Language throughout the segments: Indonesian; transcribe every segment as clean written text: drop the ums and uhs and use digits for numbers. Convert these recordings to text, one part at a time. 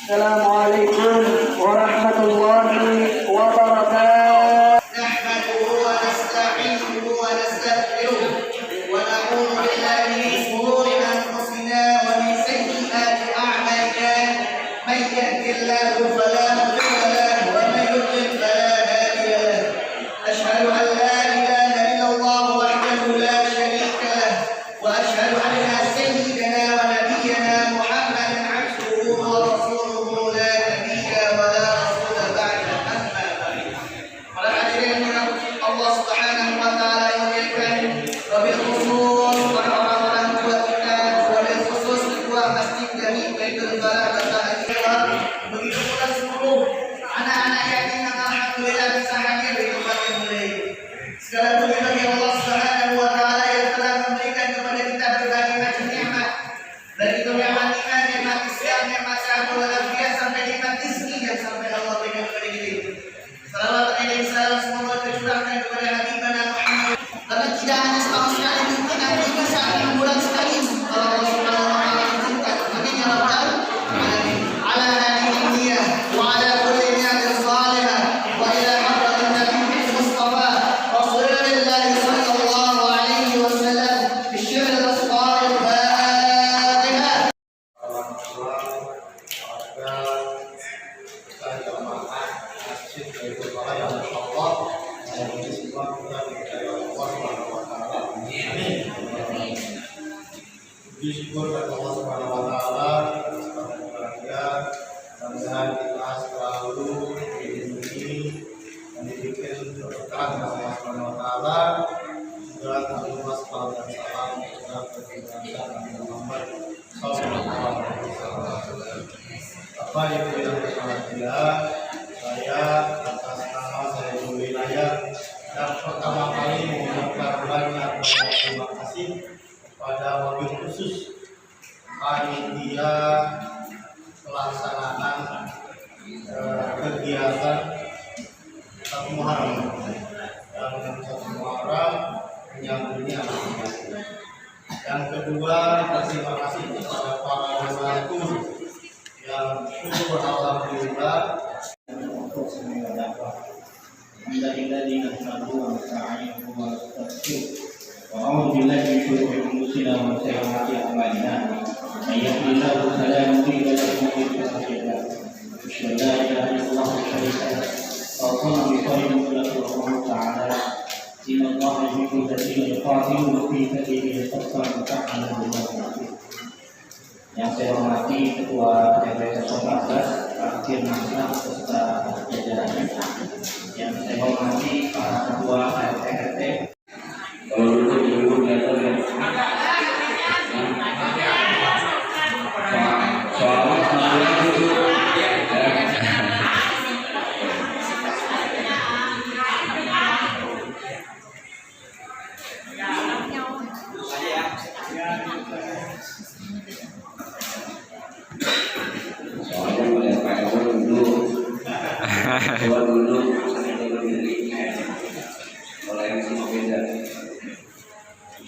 Assalamualaikum warahmatullahi wabarakatuh. Nahmaduhu wa nasta'inuhu wa nastaghfiruh wa na'udzu billahi min shururi anfusina wa min sayyiati a'malina. May yahdihillahu fala mudilla lahu wa may yudlil fala hadiya lahu. Ashhadu an la ilaha illallah wahdahu la sharika lahu wa ashhadu anna sayyidana wa nabiyyana Muhammadan 'abduhu wa rasuluhu la nabiyya wa la rasula ba'da. Amma ba'd. Para hadirin yang Allah Subhanahu wa taala muliakan, wabil khusus para orang-orang tua kita, wabil khusus ketua masjid kami Baitul Barakah Al-Akbar, begitu pula seluruh anak-anak yatim yang alhamdulillah bisa hadir di tempat yang mulia ini. Segala puji bagi Allah Subhanahu wa taala yang telah memberikan kepada kita berbagai macam nikmat. Baik itu nikmat iman, nikmat Islam, nikmat sehat walafiat, sampai nikmat rezeki yang sampai Allah berikan kepada kita. Salawat dan salam semoga tercurahkan kepada Habibana Muhammad. Karena tidak hanya setahun sekali, mungkin nanti bisa 6 bulan sekali. Kalau Allah Subhanahu wa taala izinkan. Amin ya rabbal alamin. Ala nabiyina dia wa ala kulli niyatin salihah wa ila hadratin Nabi Mustafa Rasulullah sallallahu alaihi wasallam bisyir al-asfar al-fatihah. Puji syukur kepada Allah Subhanahu wa taala atas berbahagia, mudah-mudahan kita selalu dilindungi dan diberikan berkah oleh Allah Subhanahu wa taala. Semoga Tuhan salam dan salam kepada Nabi Muhammad sallallahu alaihi wasallam. Bapak Ibu yang berbahagia, saya atas nama saya Wilayah yang pertama kali mengucapkan banyak terima kasih pada wabil khusus panitia pelaksanaan kegiatan satu Muharram dan satu Muharram menyambutnya. Yang kedua, terima kasih kepada para donatur yang syukur alhamdulillah untuk semua dapat. Alhamdulillah nahmaduhu wa nasta'inuhu wa nastaghfiruh. وأعوذ بالله من شرور أنفسنا ومن سيئات أعمالنا من يهده الله فلا مضل له ومن يضلل فلا هادي له أشهد أن لا إله إلا الله وحده لا شريك له وأصلي بخير ملة الله تعالى إن الله يحب الذين يقاتلون في سبيله صفا كأنهم بنيان. Yang saya hormati Ketua DPR Komnas Akhir Masa beserta jajarannya. Yang saya hormati para Ketua RT. Kalau dulu kelihatan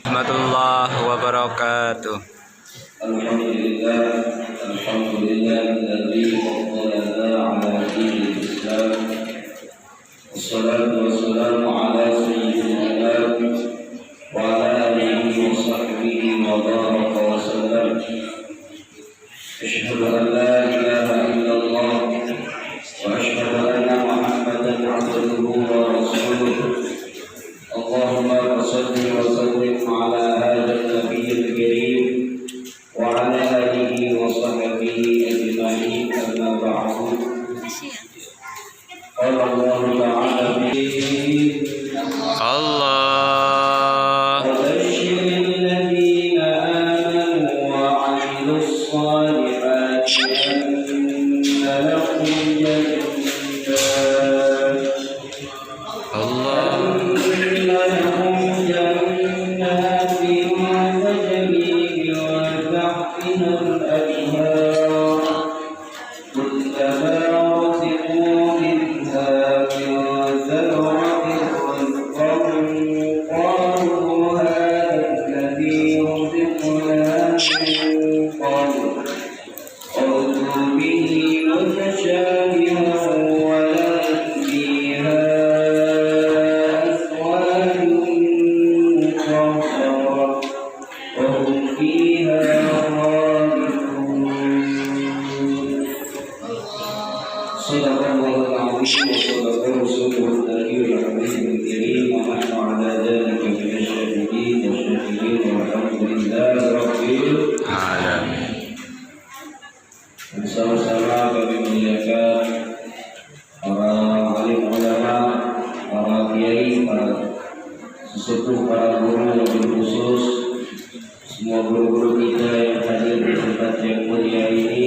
warahmatullahi wabarakatuh. Alhamdulillah, alladzi faddalana ala dinil Islam. Wassalatu wassalamu ala sayyidil anam wa ala alihi wa sahbihi wa baraka wa sallam. Asyhadu an la ilaha illallah wa asyhadu anna Muhammadan 'abduhu wa rasuluh. Allahumma shalli wa sallim ala hadzal nabiyil karim wa ala alihi wa sahbihi ajma'in, amma ba'du. Qala Allah ta'ala Allah وبشر الذين آمنوا وعملوا الصالحات أن لهم جنات Allah لهم جنات تجري para guru yang khusus, semua guru-guru kita yang hadir di tempat yang mulia ini.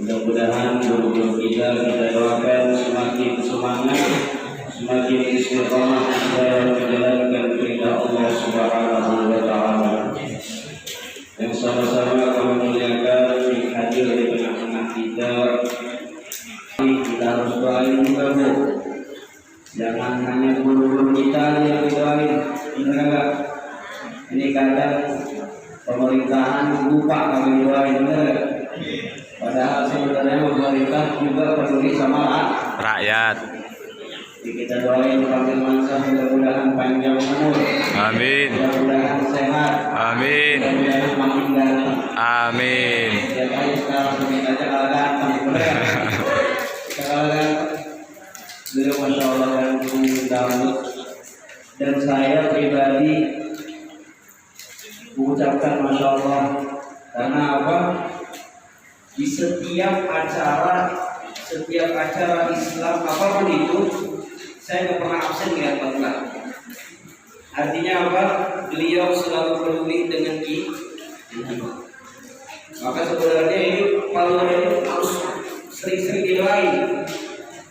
Mudah-mudahan guru-guru kita doakan semakin semangat, semakin istiqamah dalam menjalankan perintah Allah Subhanahu wa Ta'ala. Yang sama-sama kami muliakan hadir di tengah-tengah kita. Kita harus doain juga, Bu. Jangan hanya guru-guru kita yang didoain, benar enggak? Ini kadang pemerintahan lupa kami doain, benar enggak? Padahal sebenarnya pemerintah juga peduli sama Rakyat. Jadi kita doain Pak Mansa mudah-mudahan panjang umur. Amin. Mudah-mudahan sehat. Amin. Mudah-mudahan makin ganteng. Amin. Ya kayak sekarang kita aja kalau ganteng, benar. Kalau ganteng, beliau masya Allah ganteng banget. Dan saya pribadi mengucapkan masya Allah karena apa? Di setiap acara Islam apapun itu, saya nggak pernah absen ya Pak. Artinya apa? Beliau selalu peduli dengan kita. Maka sebenarnya ini kalau harus sering-sering didoain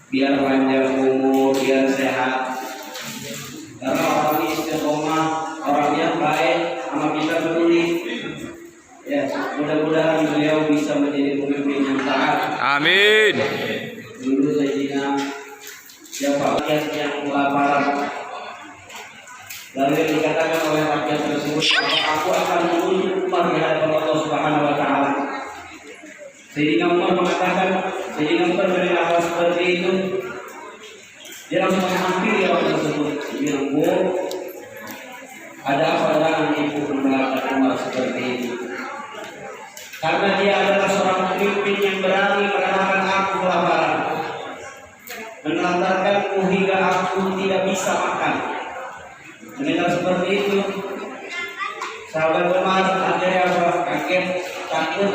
biar panjang umur, biar sehat. Karena orang ini istiqomah, orangnya baik, sama kita peduli. Ya, mudah-mudahan beliau bisa menjadi pemimpin yang taat. Amin. Dulu Sayyidina siapa rakyat yang kelaparan, lalu yang dikatakan oleh rakyat tersebut, aku akan menunjuk Umar di hadapan Allah Subhanahu wa Ta'ala. Sayyidina Umar mengatakan, Sayyidina Umar dari hal seperti itu, dia langsung menghampiri orang tersebut. Dia bilang, Bu, ada apa dengan ibu mengatakan Umar seperti itu? Karena dia adalah seorang pemimpin yang berani mengalahkan aku kelaparan, menelantarkanku hingga aku tidak bisa makan. Mendengar seperti itu, sahabat Umar akhirnya kaget, takut.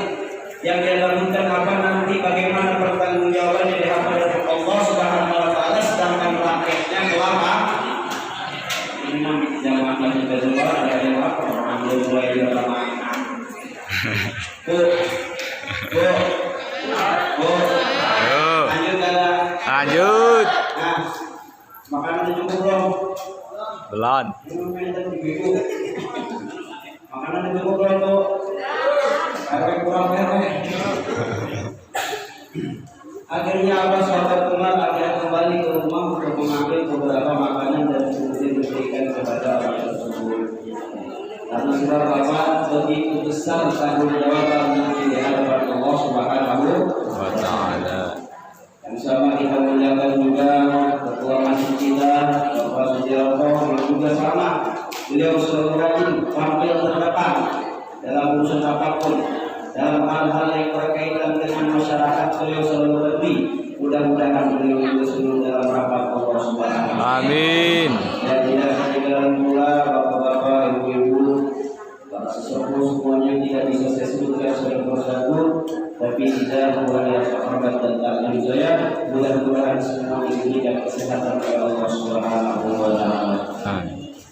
Yang dia lakukan apa nanti bagaimana pertanggungjawabannya di hadapan Allah Subhanahu wa Ta'ala, sedangkan rakyatnya kelaparan. Ini nanti jamaah lagi kedua ada yang apa? Ambil mulai dari ramai. Lanjut. Nah, makanan itu cukup belum? Belum. Makanan itu cukup belum tuh? Ada kurang merah. Akhirnya apa sahabat Umar akhirnya kembali ke rumah untuk mengambil beberapa makanan dan kemudian diberikan kepada orang tersebut. Karena sudah bapak begitu besar tanggung jawab nanti di hadapan Allah Subhanahu wa Ta'ala. Dan sama kita muliakan juga ketua masjid kita, Bapak Sudiarto, yang juga sama. Beliau selalu rajin tampil terdepan dalam urusan apapun, dalam hal-hal yang berkaitan dengan masyarakat. Beliau selalu lebih. Mudah-mudahan beliau juga selalu dalam rahmat Allah Subhanahu wa Ta'ala. Amin. Dan tidak ketinggalan pula bapak-bapak, ibu-ibu, para sesepuh semuanya tidak bisa saya sebutkan secara persatu, tapi tidak boleh hormat dan takdir saya. Mudah-mudahan semua diberikan kesehatan oleh Allah Subhanahu wa Ta'ala.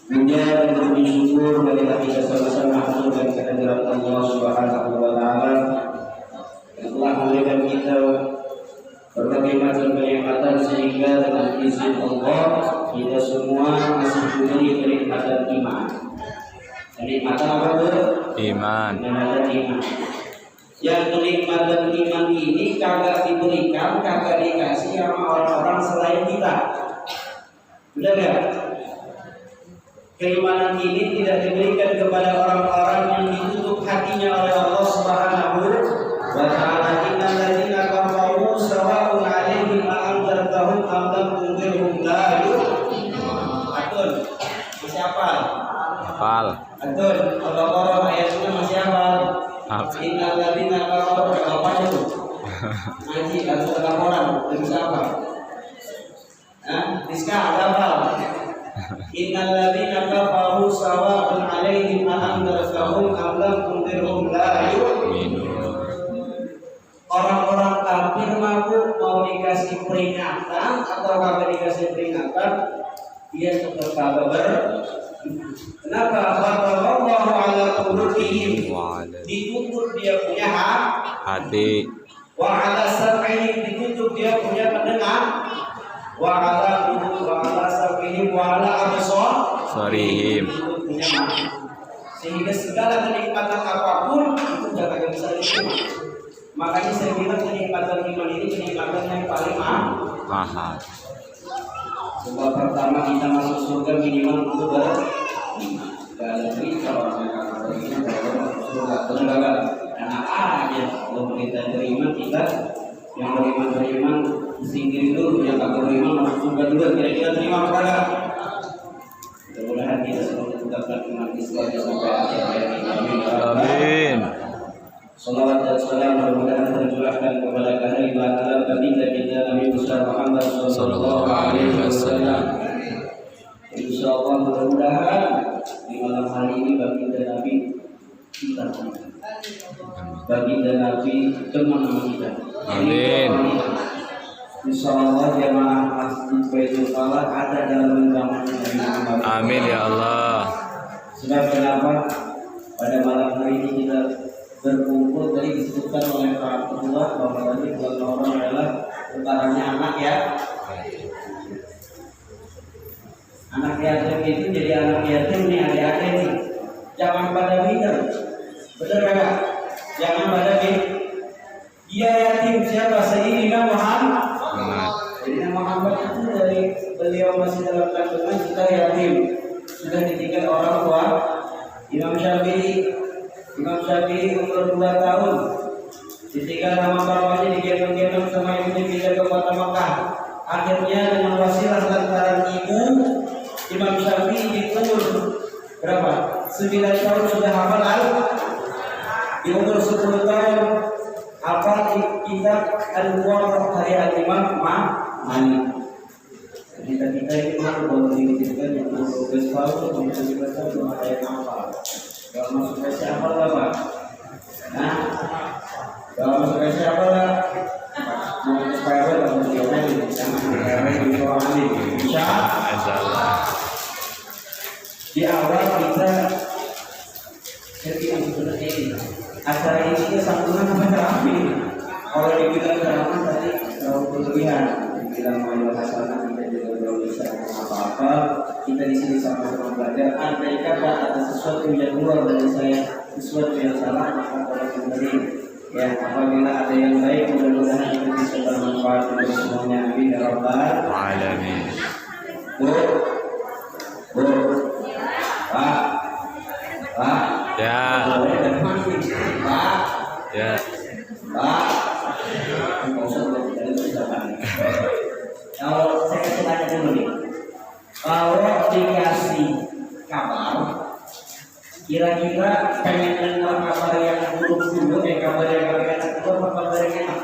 Puja dan puji syukur marilah kita sama-sama haturkan kehadirat Allah Subhanahu wa Ta'ala yang telah memberikan kita berbagai macam kenikmatan, sehingga dengan izin Allah kita semua masih diberi kenikmatan iman. Kenikmatan apa itu? Iman. Kenikmatan iman. Yang kenikmatan iman ini kagak diberikan, kagak dikasih sama orang-orang selain kita. Sudah enggak? Keimanan ini tidak diberikan kepada orang-orang yang ditutup hatinya oleh Allah Subhanahu wa Ta'ala. Innal ladzina kafaru sawa'un 'alaihim a'anzartahum am lam tunzirhum la yu'minun. Atul. Masih hafal? Hafal. Atul. Al-Baqarah ayatnya masih hafal? Innal ladzina kafaru apa itu? Ngaji atau laporan bisa apa? Rizka hafal? Innal ladzina kafaru sawa'un 'alaihim a'anzartahum am lam tunzirhum la yu'minun. Orang-orang kafir mau dikasih peringatan atau kagak dikasih peringatan, dia tetap kagak beriman. Kenapa? Wallahu ala qulubihim. Wa'ala Ditutup dia punya hati. wa ala sam'ihim, ditutup dia punya pendengar, wa ala sam'ihim wa ala absar Sorihim. ditutup punya mata. Sehingga segala kenikmatan apapun itu tidak akan bisa diterima. Makanya saya bilang kenikmatan iman ini kenikmatan yang paling Mahal. sebab pertama kita masuk surga minimal itu beriman. Gak ada cerita orang yang akan beriman kalau masuk surga. Enggak. Enak aja kalau kita beriman, kita yang beriman singkirin dulu, yang tak beriman masuk surga juga. Kira-kira terima apa enggak? Mudah-mudahan kita selalu tetapkan iman Islam sampai akhir hayat kita. Amin. Salawat dan salam mudah-mudahan tercurahkan kepada kehadiran Allah baginda kita Nabi Muhammad sallallahu alaihi wasallam. Insyaallah mudah-mudahan di malam hari ini baginda Nabi kita, baginda Nabi teman kita. Amin. Insyaallah jemaah Masjid Baitul Salah ada dalam genggaman Nabi Muhammad. Amin ya Allah. Sebab kenapa pada malam hari ini kita berkumpul, tadi disebutkan oleh Pak Ketua bahwa tadi buat orang adalah utaranya anak ya. Anak yatim itu jadi anak yatim nih, adik-adik nih. Jangan pada minder, bener gak? Jangan pada minder. Dia yatim siapa? Sayyidina Muhammad. Sayyidina Muhammad itu dari beliau masih dalam kandungan kita yatim, sudah ditinggal orang tua. Imam Syafi'i umur 2 tahun ditinggal sama bapaknya, digendong-gendong sama ibunya pindah ke kota Makkah. Akhirnya dengan wasilah lantaran ibu, Imam Syafi'i di umur berapa? 9 tahun sudah hafal di umur 10 tahun hafal kitab Al-Muwatta dari Al-Imam Malik. Kita ini baru dikirimkan yang umur 12 tahun, kemudian 15 tahun belum ada yang hafal. Kalau masuk ke siapa lah Pak? Nah, kalau masuk ke siapa lah? Mau supaya apa? Kalau dia lagi, jangan di bawah amin. Insyaallah. Di awal kita yang sebenarnya ini acara ini kita santunan apa terapi? Kalau dibilang terapi tadi terlalu berlebihan. Dibilang mau hasanah kita juga belum bisa apa-apa. Kita di sini sama-sama belajar. Andai kata ada sesuatu yang keluar dari saya, sesuatu yang salah, maka boleh kembali. Ya, apabila ada yang baik, mudah-mudahan itu bisa bermanfaat untuk semuanya. Amin ya rabbal Alamin. Bu, Pak, Ya. Pak, Ya. Kalau saya kasih tanya dulu nih, kalau dikasih kabar, kira-kira pengen dengar kabar yang buruk dulu, kabar yang enak dulu, apa kabar yang enak?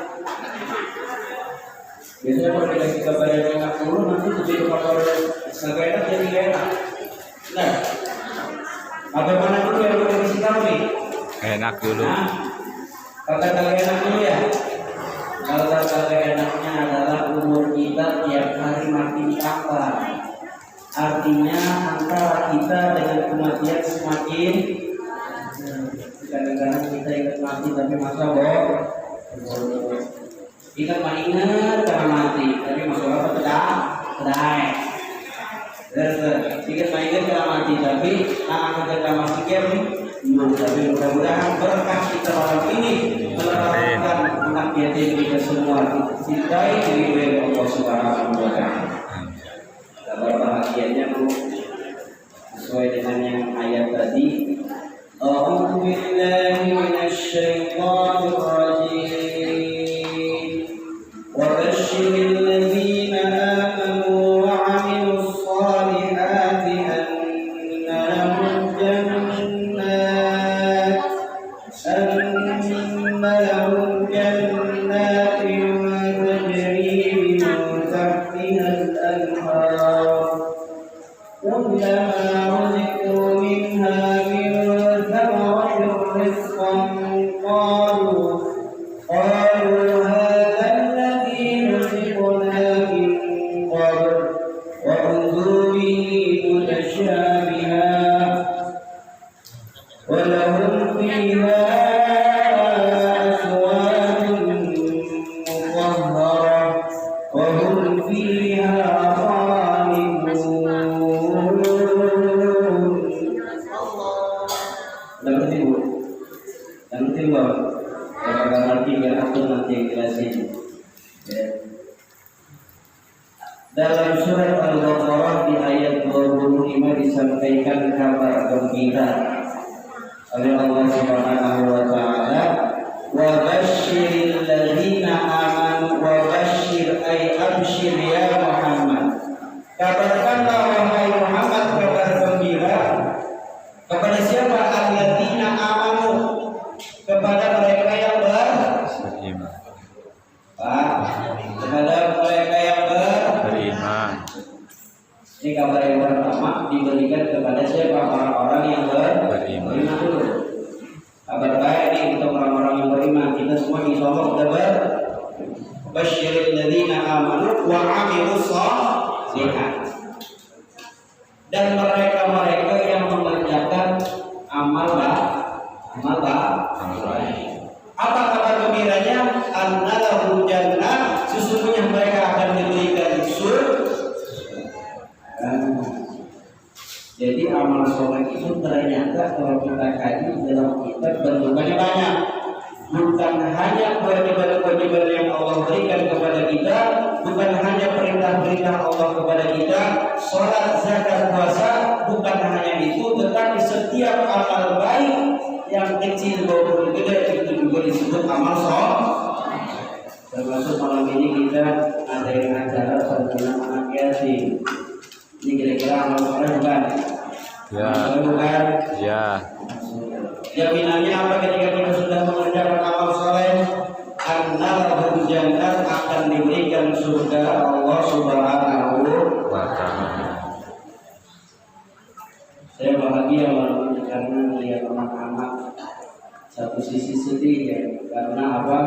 Biasanya kalau dikasih kabar yang enak dulu, nanti begitu kabar yang enak jadi enak. Nah, bagaimana dulu yang kita kasih tahu nih? Enak dulu. Nah, kata-kata enak dulu ya. Kalau kata enaknya adalah umur kita tiap hari makin tambah. Artinya antara kita dengan kematian semakin. Kadang-kadang kita ingat mati tapi masa bohong. Kita mah ingat karena mati tapi masalah apa kedai. Kita mah ingat karena mati tapi anak kita masih kiri. Tapi mudah-mudahan berkah kita malam ini menerapkan anak yatim kita semua cintai diri Allah Subhanahu wa Ta'ala. Kabar bahagianya Bu sesuai dengan yang ayat tadi. A'udzu billahi minasy syaithanir rajim. Wa basyiril ladzina amanu wa 'amilus shalihati anna lahum جنات تجري من تحتها الأنهار كلما رزقوا منها ولهم فيها أزواج مطهرة وهم فيها خالدون. Yang kedua, apakah nanti biar aku nanti yang jelasin. Ya. Dalam surat Al-Baqarah di ayat 25 disampaikan kabar gembira oleh Allah Subhanahu wa taala, wa basyiril ladzina amanu wa basyir ay absyir ya Muhammad. Kabarkanlah wahai Muhammad kabar gembira kepada siapa? Alladzina amanu, kepada mereka yang beriman. Kepada mereka yang beriman. Ini kabar yang pertama diberikan kepada siapa? Orang-orang yang beriman dulu. Kabar baik ini untuk orang-orang yang beriman. Kita semua insyaallah sudah basyiril ladzina amanu wa 'amilus shalihat. Dan mereka-mereka yang mengerjakan amal baik. Apa kabar gembiranya? Annalahum jannah, sesungguhnya mereka akan diberikan surga. Jadi amal soleh itu ternyata kalau kita kaji dalam kitab bentukannya banyak. Bukan hanya kewajiban-kewajiban yang Allah berikan kepada kita, bukan hanya perintah-perintah Allah kepada kita, sholat, zakat, puasa, bukan hanya itu, tetapi setiap amal baik yang kecil maupun gede itu juga disebut amal soleh. Termasuk malam ini kita ada yang acara santunan anak yatim. Ini kira-kira amal soleh bukan? Ya. Bukan? Ya. Jaminannya apa ketika kita sudah mengerjakan amal soleh? Annalahum jannah, akan diberikan surga Allah Subhanahu wa taala. Saya bahagia malam ini karena melihat anak-anak. Satu sisi sedih ya, karena apa?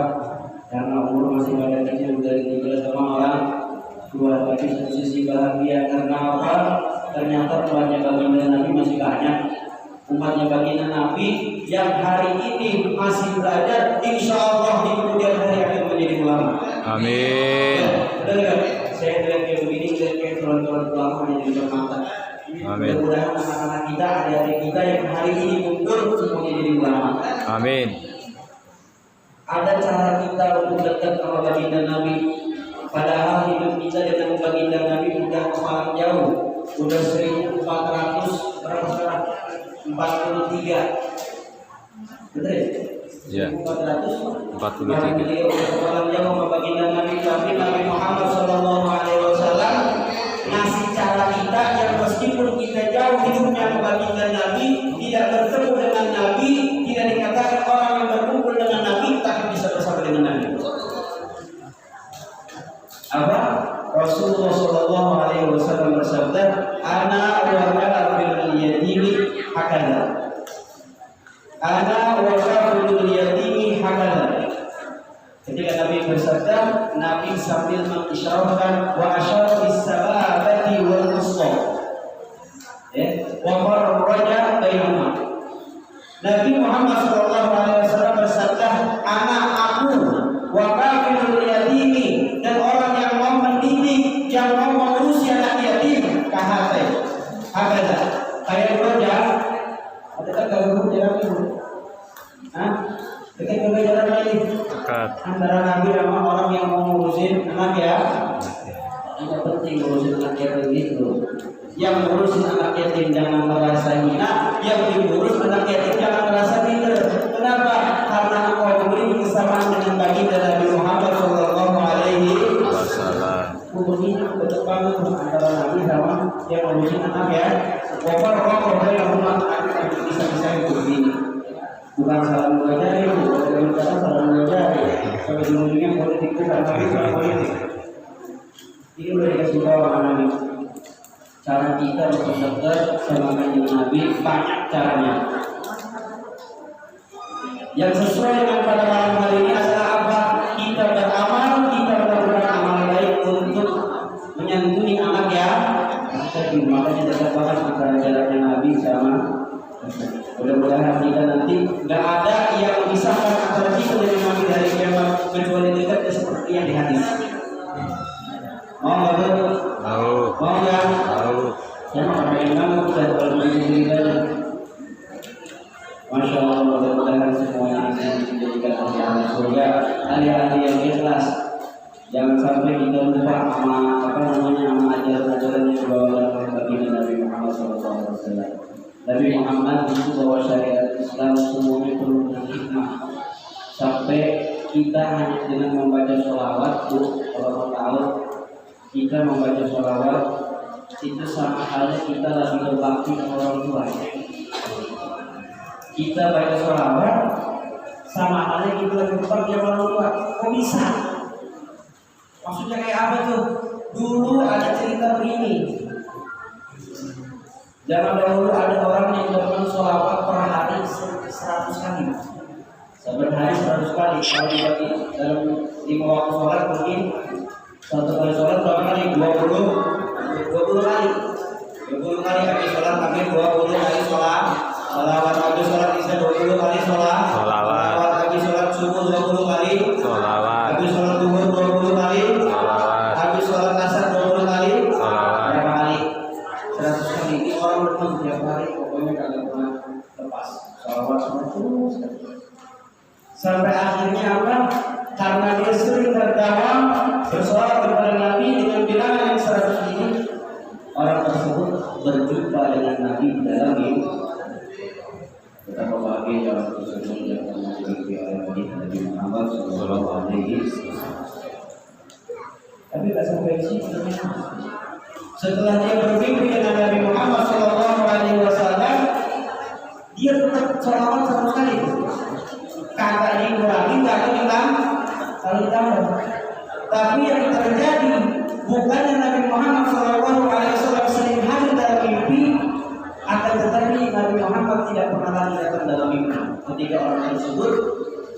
Karena umur masih pada kecil dari 13 tahun orang tua. Tapi satu sisi bahagia karena apa? Ternyata umatnya baginda Nabi masih banyak. Umatnya baginda Nabi yang hari ini masih belajar, insya Allah di kemudian hari akan menjadi ulama. Amin. Benar. Saya lihat kayak begini, kayak tuan-tuan ulama yang di mata. Amin. Mudah-mudahan anak-anak kita, adik-adik kita yang hari ini mundur semuanya jadi ulama. Amin. Ada cara kita untuk dekat sama baginda Nabi. Padahal hidup kita dengan baginda Nabi sudah kemalang jauh. Sudah 1400 berapa sekarang? 43. Betul ya? 443. Udah kemalang jauh sama baginda Nabi. Tapi Nabi Muhammad SAW ngasih cara kita yang meskipun kita jauh hidupnya ke baginda Nabi, tidak bertemu dengan Nabi, tidak dikatakan orang yang berkumpul dengan Nabi, tapi bisa bersama dengan Nabi. Apa? Rasulullah Shallallahu Alaihi Wasallam bersabda, "Ana wa kafirul yatimi hakada." Ana wa kafirul yatimi hakada. Ketika Nabi bersabda, Nabi sambil mengisyaratkan wa asyara bis-sababati wal wusta. Wa farraja bainahuma. Nabi Muhammad sallallahu alaihi wasallam bersabda, "Ana aku wa kafirul yatimi," dan orang yang mau mendidik, yang mau mengurusi anak yatim, kahate. Hakada. Kayak roja. Ada kalau jalan itu. Hah? Dekat jalan ini. Antara Nabi sama orang yang mau ngurusin anak ya. Tidak penting ngurusin anak yatim itu. Yang ngurusin anak yatim jangan merasa hina, yang diurus anak yatim jangan merasa minder. Kenapa? Karena engkau memiliki kesamaan dengan baginda Nabi Muhammad Sallallahu Alaihi Wasallam. Begini bertepatan antara Nabi sama yang ngurusin anak ya. Rokok yang rumah anak bisa begini. Bukan salam dua jari, bukan salam dua jari. Kalau ujungnya politik bukan, tapi politik. Ini udah dikasih tahu sama Nabi. Cara kita untuk dekat sama Nabi banyak caranya. Yang sesuai dengan pada malam hari ini adalah apa? Kita beramal, kita melakukan amal baik untuk menyantuni anak ya. Makanya kita bahas antara jalannya Nabi sama Mudah-mudahan kita nanti nggak ada yang memisahkan antara kita dengan Nabi dari kiamat kecuali dekatnya seperti yang di hadis. Mau nggak betul? Mau nggak? Saya mau pakai nama dan berbicara. Masya Allah, mudah-mudahan semuanya akan dijadikan ahli surga, ahli-ahli yang ikhlas. Jangan sampai kita lupa sama ajaran-ajaran yang dibawa oleh baginda Nabi Muhammad SAW. Nabi Muhammad itu bawa syariat Islam semuanya penuh dengan hikmah. Sampai kita hanya dengan membaca sholawat, kalau mau tahu kita membaca sholawat itu sama halnya kita lagi berbakti sama orang tua. Kita baca sholawat sama halnya kita lagi berbakti sama orang tua. Kok bisa? Maksudnya kayak apa tuh? Dulu ada cerita begini. Zaman dahulu ada orang yang demen sholawat per hari 100 kali. Saban hari 100 kali. Kalau dibagi dalam 5 waktu sholat mungkin satu kali sholat berapa kali? 20 kali. 20 kali habis sholat kami 20 kali sholat. Sholawat habis sholat isya 20 kali sholat. Sholawat habis sholat subuh 20 kali. Sholawat habis sholat duhur 20 kali. Sholawat habis sholat asar 20 kali. Sholawat berapa kali? 100 kali. Ini orang bertemu tiap hari pokoknya kagak pernah lepas sholawat terus. Sampai akhirnya apa? Karena dia sering berdawam bersolat kepada Nabi dengan bilangan yang 100 ini, orang tersebut berjumpa dengan Nabi dalam mimpi. Betapa bahagia orang tersebut yang memiliki Nabi Muhammad SAW. Tapi tak sampai sini. Setelah dia bermimpi dengan Nabi Muhammad SAW, dia tetap sholawat 100 kali. Kata dikurangi, kata ditambah. Tapi yang terjadi bukannya Nabi Muhammad SAW sering hadir dalam mimpi, akan tetapi Nabi Muhammad tidak pernah lagi datang dalam mimpi. Ketika orang tersebut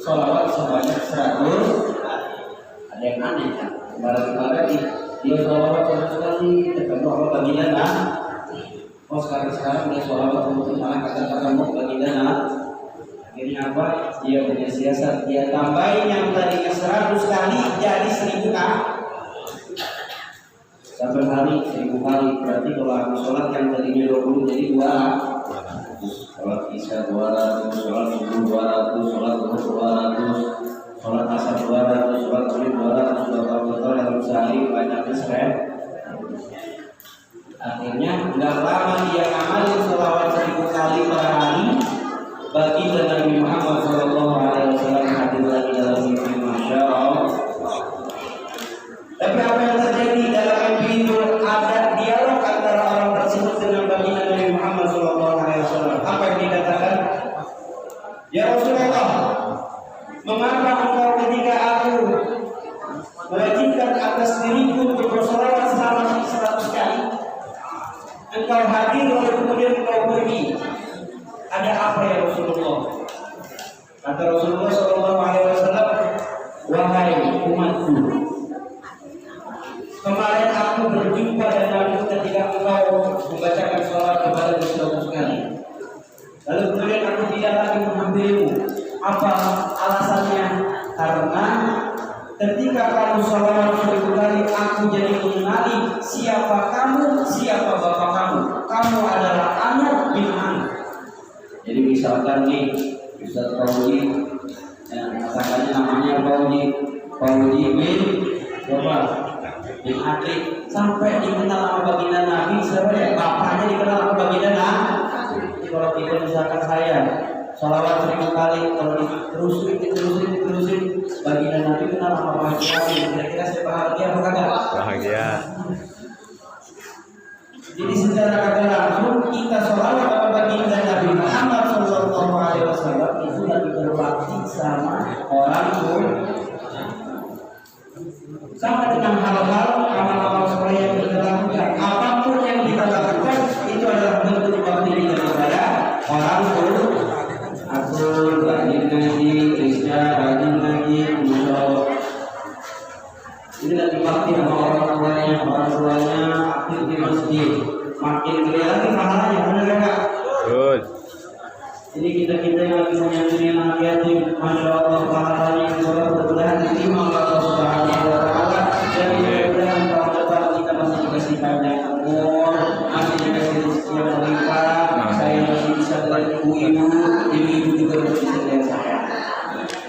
sholawat sebanyak 100, ada yang aneh kan? Kemarin dia sholawat 100 kali, ketemu Allah baginda nah. Oh sekarang dia sholawat untuk malah kata-kata baginda nah. Akhirnya apa? Dia punya siasat, dia tambahin yang tadinya 100 kali jadi 1000 kali. Sampai hari 1000 kali. Berarti kalau aku sholat yang tadinya 20 jadi 200. Sholat isya 200, sholat subuh 200, sholat duhur 200, sholat asar 200, sholat maghrib 200, total dalam sehari banyaknya 1000. Akhirnya nggak lama dia ngamalin sholawat 1000 kali per hari. Baginda Nabi Muhammad SAW hadir lagi dalam mimpi, Masya Allah. Tapi apa yang terjadi dalam mimpi itu? Ada dialog antara orang tersebut dengan baginda Nabi Muhammad SAW. Apa yang dikatakan? Ya Rasulullah, mengapa engkau ketika aku mewajibkan atas diriku untuk bersolawat selama 100 kali, engkau hadir lalu kemudian engkau pergi? Ada apa ya Rasulullah? Kata Rasulullah SAW, wahai umatku, kemarin aku berjumpa denganmu ketika engkau membacakan sholat kepada 100 kali. Lalu kemudian aku tidak lagi menghampirimu. Apa alasannya? Karena ketika kamu sholawat 1000 kali, aku jadi mengenali siapa kamu, siapa bapak kamu. Kamu adalah anak bin Anak. Jadi misalkan nih Ustaz Fauzi, katakannya namanya Fauzi bin bin Atrik, sampai dikenal sama baginda Nabi, siapa ya? Bapaknya dikenal sama baginda Nabi. Kalau kita misalkan saya sholawat 1000 kali, kalau diterusin, baginda Nabi kenal sama baginda Nabi. Kira-kira saya bahagia apa kagak? Bahagia. Jadi secara kata langsung kita sholawat kepada baginda Nabi Muhammad SAW itu lagi berbakti sama orang tua. Sama dengan hal-hal amal-amal soleh yang kita lakukan, apapun yang kita lakukan itu adalah bentuk bakti kita kepada orang tua. Aku rajin ngaji, Isya rajin ngaji, musuh. Ini lagi bakti sama orang tuanya aktif di masjid. Makin gede lagi pahalanya, benar enggak? Good. Jadi kita-kita yang lagi menyambut anak yatim, Masya Allah pahalanya mudah-mudahan diterima oleh Allah Subhanahu wa Ta'ala. Dan mudah-mudahan tahun depan kita masih dikasih panjang umur, masih dikasih rezeki yang melimpah. Saya masih bisa melihat ibu-ibu, ibu-ibu juga masih bisa melihat saya.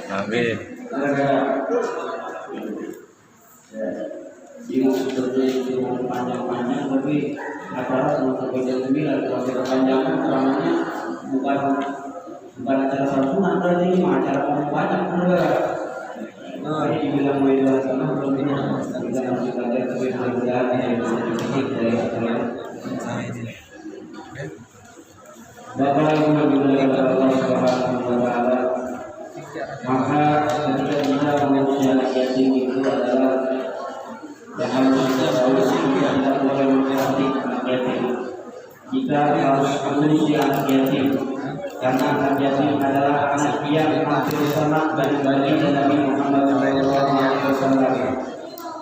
Amin. Ibu sebetulnya itu panjang-panjang, tapi acara sampai jam 9 kalau kita panjangkan ceramahnya bukan acara santunan, berarti ini acara banyak juga. Ini dibilang mulai dua sana belum ini kita masih belajar, tapi mudah-mudahan yang bisa dipetik dari acara. Bapak Ibu yang dimuliakan oleh Allah Subhanahu wa Ta'ala, maka ketika kita mengurus anak yatim itu adalah yang harus kita tahu, kita tidak boleh memperhati anak yatim. Kita harus mengurus anak yatim, karena anak yatim adalah anak yang hampir sama dan baginda Nabi Muhammad SAW.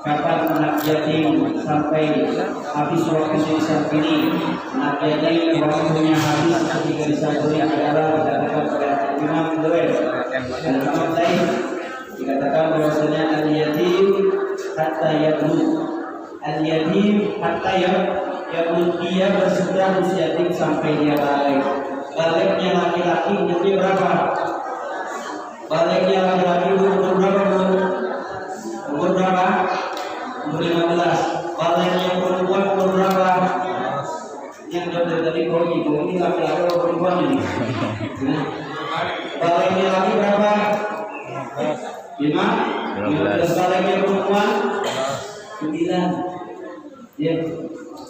Kapan anak yatim sampai habis waktu saat ini, anak yatim waktunya habis ketika disaburi adalah dikatakan oleh Imam Dawud dan Imam Taib, dikatakan bahwasanya al-yatim hatta yablugh, al-yatim hatta yablugh, dia bersudah usia yatim sampai dia balik. Baliknya laki-laki umurnya berapa? Baliknya laki-laki umur berapa? Umur berapa? Umur 15. Baliknya perempuan umur berapa? Yang dari kau ini laki-laki atau perempuan ini? Baliknya laki berapa? 5. Baliknya perempuan 9. Ya,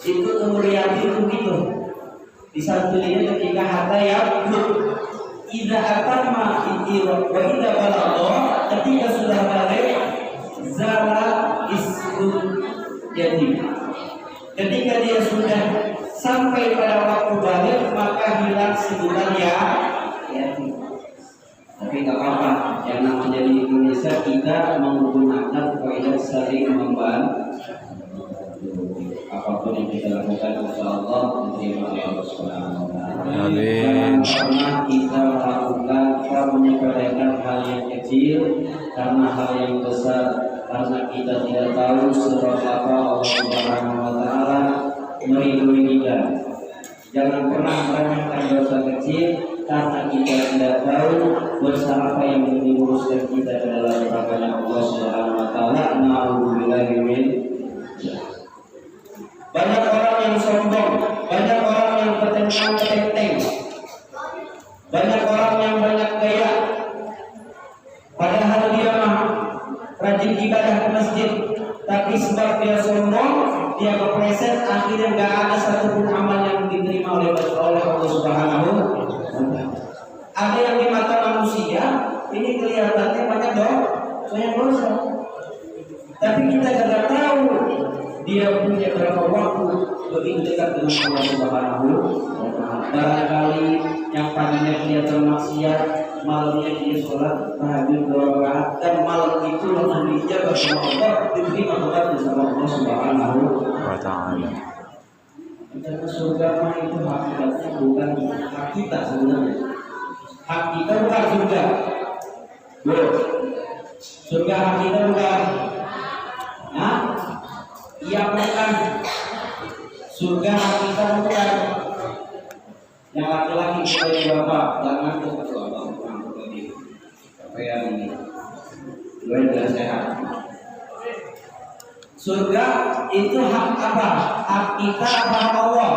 itu umur yatim begitu. Di satu lihat ketika harta yang tidak akan mati wa tidak balagha, ketika sudah balik zala isrul yatim. Ketika dia sudah sampai pada waktu balik, maka hilang sebutan ya yatim. Tapi tak apa, yang namanya di Indonesia kita menggunakan kaidah saling membantu. Apapun yang kita lakukan, insyaallah diterima oleh Allah Subhanahu wa Ta'ala. Amin. Karena kita melakukan, kita menyepelekan hal yang kecil karena hal yang besar, karena kita tidak tahu seberapa Allah Subhanahu wa Ta'ala meridhoi kita. Jangan pernah meremehkan dosa kecil karena kita tidak tahu dosa apa yang menguruskan kita adalah kepada Allah Subhanahu wa Ta'ala. Na'udzubillahi min dzalik. Banyak orang yang sombong, banyak orang yang petentang-petenteng, banyak orang yang banyak gaya, padahal dia mah rajin ibadah ke masjid, tapi sebab dia sombong, dia kepleset, akhirnya nggak ada satupun amal yang diterima oleh Allah Subhanahu wa Ta'ala. Ada yang di mata manusia ini kelihatannya banyak dosa, tapi kita tidak tahu dia punya berapa waktu begitu dekat dengan Allah Subhanahu wa Ta'ala. Barangkali yang paginya dia termaksiat, malamnya dia sholat tahajud 2 rakaat, dan malam itu langsung dijaga sama Allah, diterima tobatnya sama Allah Subhanahu wa Ta'ala. Karena surga mah itu hakikatnya bukan hak kita sebenarnya. Hak kita bukan surga. Surga hak kita bukan. Nah, yang bukan surga kita bukan. Yang laki-laki sebagai bapak jangan ke bapak lagi yang ini luar sehat. Surga itu hak apa? Hak kita apa Allah?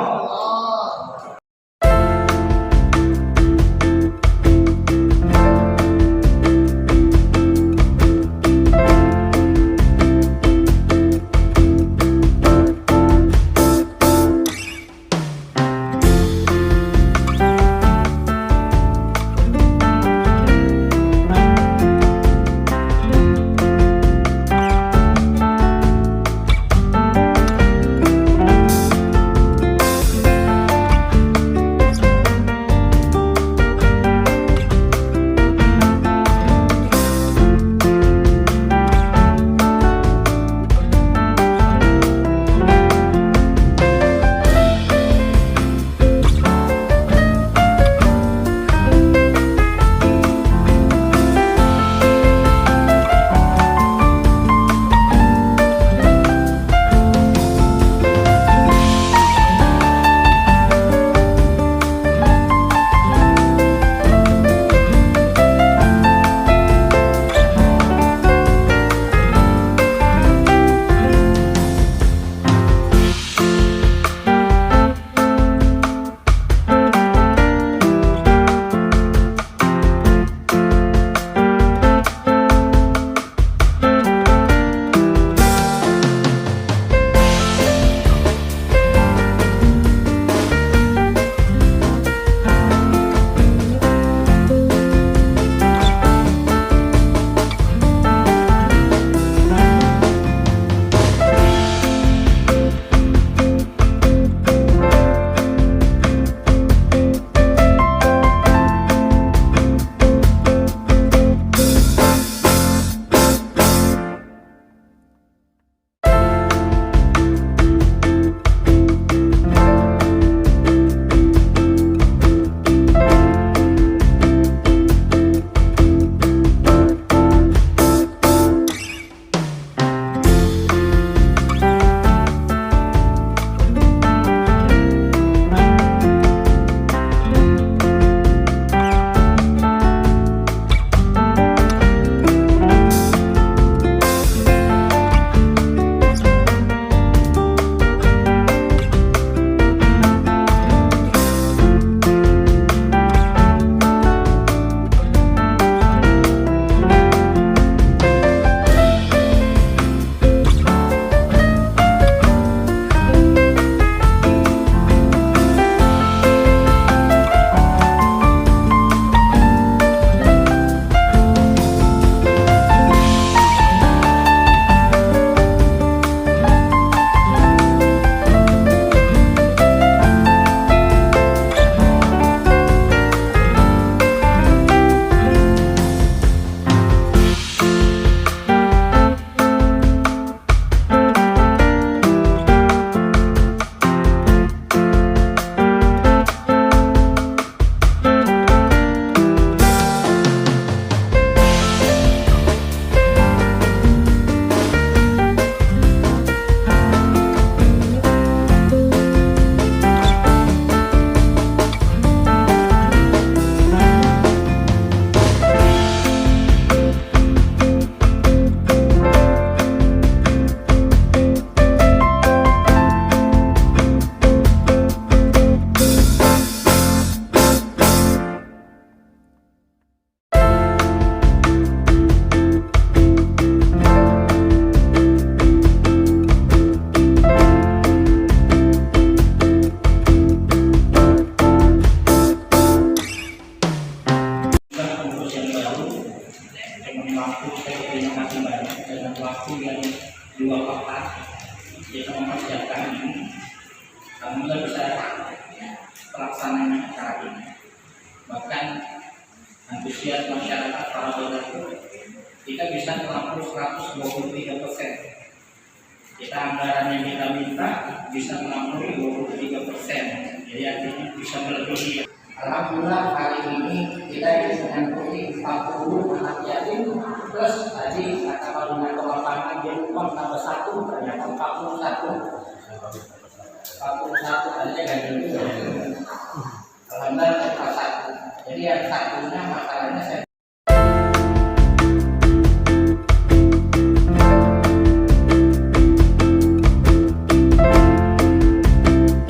acara ini. Bahkan antusias masyarakat para donor itu kita bisa melampaui 123%. Kita anggaran yang kita minta bisa melampaui 23%. Jadi artinya bisa melebihi. Alhamdulillah hari ini kita bisa mengikuti 40 anak yatim plus tadi kata Pak Bina ke lapangan dia lupa tambah 1 ternyata 41 aja kan itu.